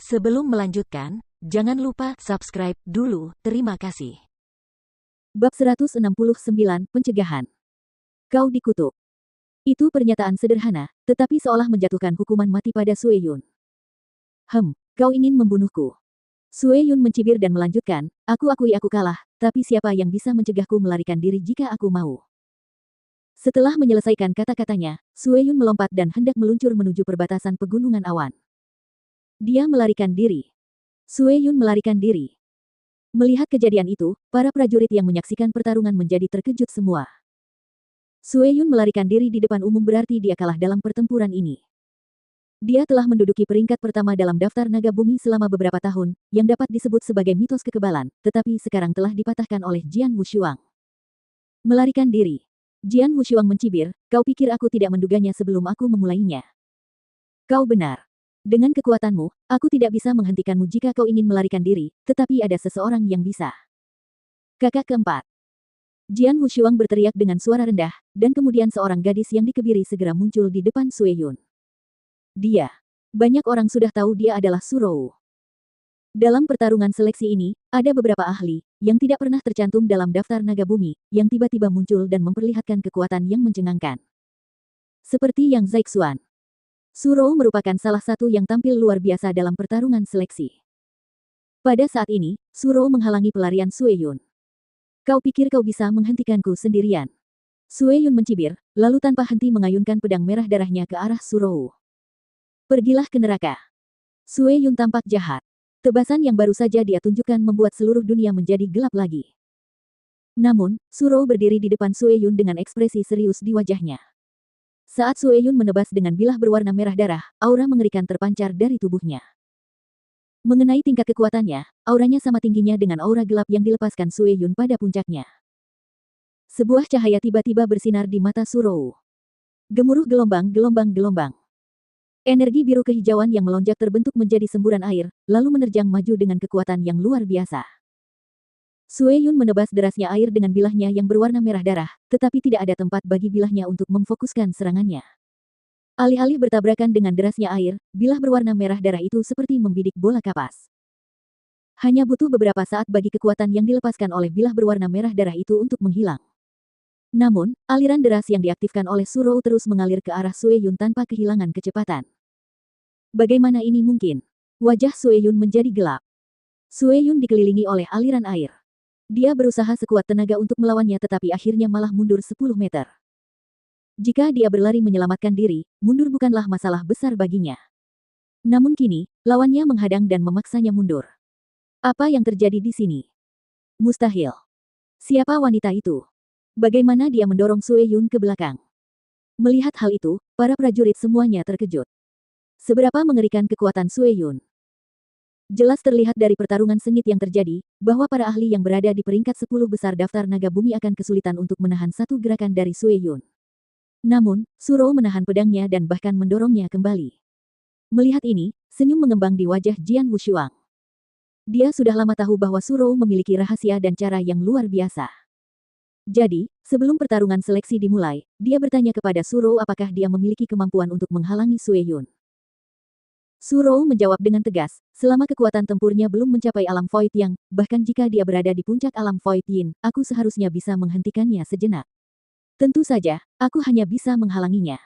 Sebelum melanjutkan, jangan lupa subscribe dulu. Terima kasih. Bab 169, Pencegahan. Kau dikutuk. Itu pernyataan sederhana, tetapi seolah menjatuhkan hukuman mati pada Sue Yun. Kau ingin membunuhku. Sue Yun mencibir dan melanjutkan, aku akui aku kalah, tapi siapa yang bisa mencegahku melarikan diri jika aku mau? Setelah menyelesaikan kata-katanya, Sue Yun melompat dan hendak meluncur menuju perbatasan pegunungan awan. Dia melarikan diri. Sue Yun melarikan diri. Melihat kejadian itu, para prajurit yang menyaksikan pertarungan menjadi terkejut semua. Sue Yun melarikan diri di depan umum berarti dia kalah dalam pertempuran ini. Dia telah menduduki peringkat pertama dalam daftar naga bumi selama beberapa tahun, yang dapat disebut sebagai mitos kekebalan, tetapi sekarang telah dipatahkan oleh Jian Wushuang. Melarikan diri. Jian Wushuang mencibir, kau pikir aku tidak menduganya sebelum aku memulainya? Kau benar. Dengan kekuatanmu, aku tidak bisa menghentikanmu jika kau ingin melarikan diri, tetapi ada seseorang yang bisa. Kakak keempat. Jian Wushuang berteriak dengan suara rendah, dan kemudian seorang gadis yang dikebiri segera muncul di depan Sue Yun. Dia. Banyak orang sudah tahu dia adalah Surou. Dalam pertarungan seleksi ini, ada beberapa ahli, yang tidak pernah tercantum dalam daftar naga bumi, yang tiba-tiba muncul dan memperlihatkan kekuatan yang mencengangkan. Seperti Yang Zhaixuan. Surou merupakan salah satu yang tampil luar biasa dalam pertarungan seleksi. Pada saat ini, Surou menghalangi pelarian Sue Yun. Kau pikir kau bisa menghentikanku sendirian? Sue Yun mencibir, lalu tanpa henti mengayunkan pedang merah darahnya ke arah Surou. Pergilah ke neraka. Sue Yun tampak jahat. Tebasan yang baru saja dia tunjukkan membuat seluruh dunia menjadi gelap lagi. Namun, Surou berdiri di depan Sue Yun dengan ekspresi serius di wajahnya. Saat Sue Yun menebas dengan bilah berwarna merah darah, aura mengerikan terpancar dari tubuhnya. Mengenai tingkat kekuatannya, auranya sama tingginya dengan aura gelap yang dilepaskan Sue Yun pada puncaknya. Sebuah cahaya tiba-tiba bersinar di mata Surou. Gemuruh gelombang. Energi biru kehijauan yang melonjak terbentuk menjadi semburan air, lalu menerjang maju dengan kekuatan yang luar biasa. Sue Yun menebas derasnya air dengan bilahnya yang berwarna merah darah, tetapi tidak ada tempat bagi bilahnya untuk memfokuskan serangannya. Alih-alih bertabrakan dengan derasnya air, bilah berwarna merah darah itu seperti membidik bola kapas. Hanya butuh beberapa saat bagi kekuatan yang dilepaskan oleh bilah berwarna merah darah itu untuk menghilang. Namun, aliran deras yang diaktifkan oleh Surou terus mengalir ke arah Sue Yun tanpa kehilangan kecepatan. Bagaimana ini mungkin? Wajah Sue Yun menjadi gelap. Sue Yun dikelilingi oleh aliran air. Dia berusaha sekuat tenaga untuk melawannya tetapi akhirnya malah mundur 10 meter. Jika dia berlari menyelamatkan diri, mundur bukanlah masalah besar baginya. Namun kini, lawannya menghadang dan memaksanya mundur. Apa yang terjadi di sini? Mustahil. Siapa wanita itu? Bagaimana dia mendorong Sue Yun ke belakang? Melihat hal itu, para prajurit semuanya terkejut. Seberapa mengerikan kekuatan Sue Yun? Jelas terlihat dari pertarungan sengit yang terjadi, bahwa para ahli yang berada di peringkat 10 besar daftar naga bumi akan kesulitan untuk menahan satu gerakan dari Sue Yun. Namun, Surou menahan pedangnya dan bahkan mendorongnya kembali. Melihat ini, senyum mengembang di wajah Jian Wushuang. Dia sudah lama tahu bahwa Surou memiliki rahasia dan cara yang luar biasa. Jadi, sebelum pertarungan seleksi dimulai, dia bertanya kepada Surou apakah dia memiliki kemampuan untuk menghalangi Sue Yun. Surou menjawab dengan tegas, selama kekuatan tempurnya belum mencapai alam Void Yang, bahkan jika dia berada di puncak alam Void Yin, aku seharusnya bisa menghentikannya sejenak. Tentu saja, aku hanya bisa menghalanginya.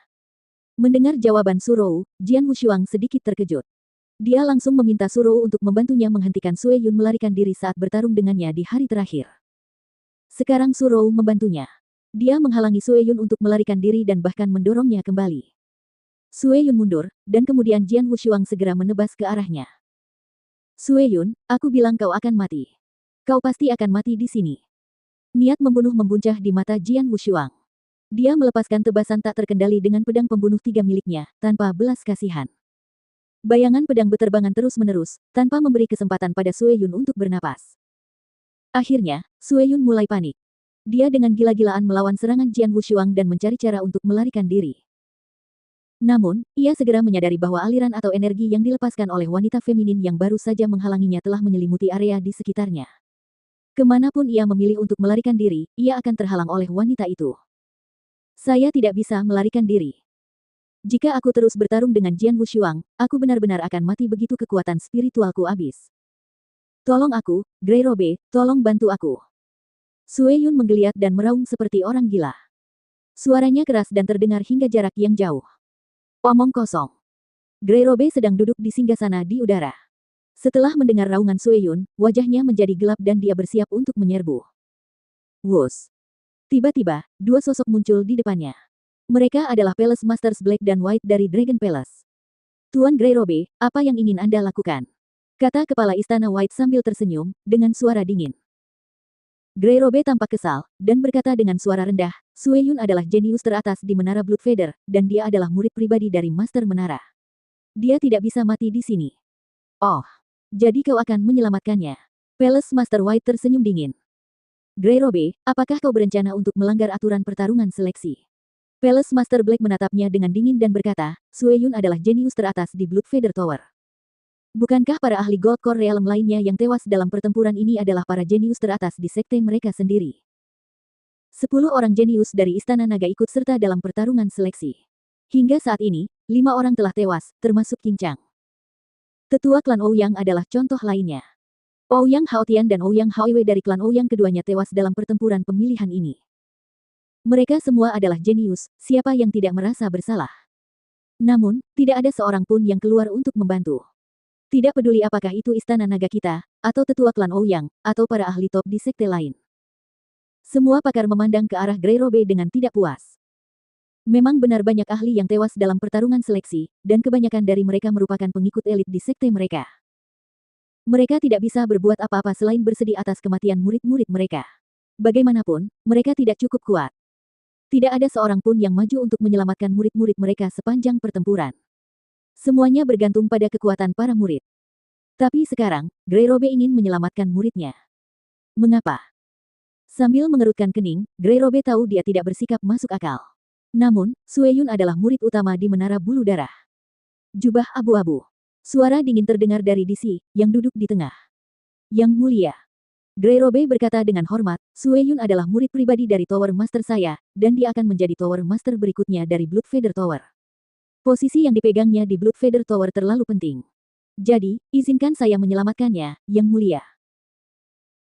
Mendengar jawaban Surou, Jian Wushuang sedikit terkejut. Dia langsung meminta Surou untuk membantunya menghentikan Sue Yun melarikan diri saat bertarung dengannya di hari terakhir. Sekarang Surou membantunya. Dia menghalangi Sue Yun untuk melarikan diri dan bahkan mendorongnya kembali. Sue Yun mundur, dan kemudian Jian Wushuang segera menebas ke arahnya. Sue Yun, aku bilang kau akan mati. Kau pasti akan mati di sini. Niat membunuh membuncah di mata Jian Wushuang. Dia melepaskan tebasan tak terkendali dengan pedang pembunuh 3 miliknya, tanpa belas kasihan. Bayangan pedang beterbangan terus-menerus, tanpa memberi kesempatan pada Sue Yun untuk bernapas. Akhirnya, Sue Yun mulai panik. Dia dengan gila-gilaan melawan serangan Jian Wushuang dan mencari cara untuk melarikan diri. Namun, ia segera menyadari bahwa aliran atau energi yang dilepaskan oleh wanita feminin yang baru saja menghalanginya telah menyelimuti area di sekitarnya. Kemanapun ia memilih untuk melarikan diri, ia akan terhalang oleh wanita itu. Saya tidak bisa melarikan diri. Jika aku terus bertarung dengan Jian Wushuang, aku benar-benar akan mati begitu kekuatan spiritualku habis. Tolong aku, Grey Robe, tolong bantu aku. Sue Yun menggeliat dan meraung seperti orang gila. Suaranya keras dan terdengar hingga jarak yang jauh. Omong kosong. Grey Robe sedang duduk di singgasana di udara. Setelah mendengar raungan Sue Yun, wajahnya menjadi gelap dan dia bersiap untuk menyerbu. Wus. Tiba-tiba, dua sosok muncul di depannya. Mereka adalah Palace Masters Black dan White dari Dragon Palace. Tuan Grey Robe, apa yang ingin Anda lakukan? Kata kepala istana White sambil tersenyum, dengan suara dingin. Grey Robe tampak kesal, dan berkata dengan suara rendah, Sue Yun adalah jenius teratas di Menara Bloodfeather, dan dia adalah murid pribadi dari Master Menara. Dia tidak bisa mati di sini. Oh, jadi kau akan menyelamatkannya. Palace Master White tersenyum dingin. Grey Robe, apakah kau berencana untuk melanggar aturan pertarungan seleksi? Palace Master Black menatapnya dengan dingin dan berkata, Sue Yun adalah jenius teratas di Bloodfeather Tower. Bukankah para ahli Gold Core Realm lainnya yang tewas dalam pertempuran ini adalah para jenius teratas di sekte mereka sendiri? 10 orang jenius dari Istana Naga ikut serta dalam pertarungan seleksi. Hingga saat ini, 5 orang telah tewas, termasuk Qing Chang. Tetua klan Ouyang adalah contoh lainnya. Ouyang Haotian dan Ouyang Haoiwei dari klan Ouyang keduanya tewas dalam pertempuran pemilihan ini. Mereka semua adalah jenius, siapa yang tidak merasa bersalah? Namun, tidak ada seorang pun yang keluar untuk membantu. Tidak peduli apakah itu istana naga kita, atau tetua klan Ouyang, atau para ahli top di sekte lain. Semua pakar memandang ke arah Grey Robe dengan tidak puas. Memang benar banyak ahli yang tewas dalam pertarungan seleksi, dan kebanyakan dari mereka merupakan pengikut elit di sekte mereka. Mereka tidak bisa berbuat apa-apa selain bersedih atas kematian murid-murid mereka. Bagaimanapun, mereka tidak cukup kuat. Tidak ada seorang pun yang maju untuk menyelamatkan murid-murid mereka sepanjang pertempuran. Semuanya bergantung pada kekuatan para murid. Tapi sekarang, Grey Robe ingin menyelamatkan muridnya. Mengapa? Sambil mengerutkan kening, Grey Robe tahu dia tidak bersikap masuk akal. Namun, Sue Yun adalah murid utama di Menara Bulu Darah. Jubah abu-abu. Suara dingin terdengar dari Disi, yang duduk di tengah. Yang mulia. Grey Robe berkata dengan hormat, Sue Yun adalah murid pribadi dari Tower Master saya, dan dia akan menjadi Tower Master berikutnya dari Bloodfeather Tower. Posisi yang dipegangnya di Bloodfeather Tower terlalu penting. Jadi, izinkan saya menyelamatkannya, Yang Mulia.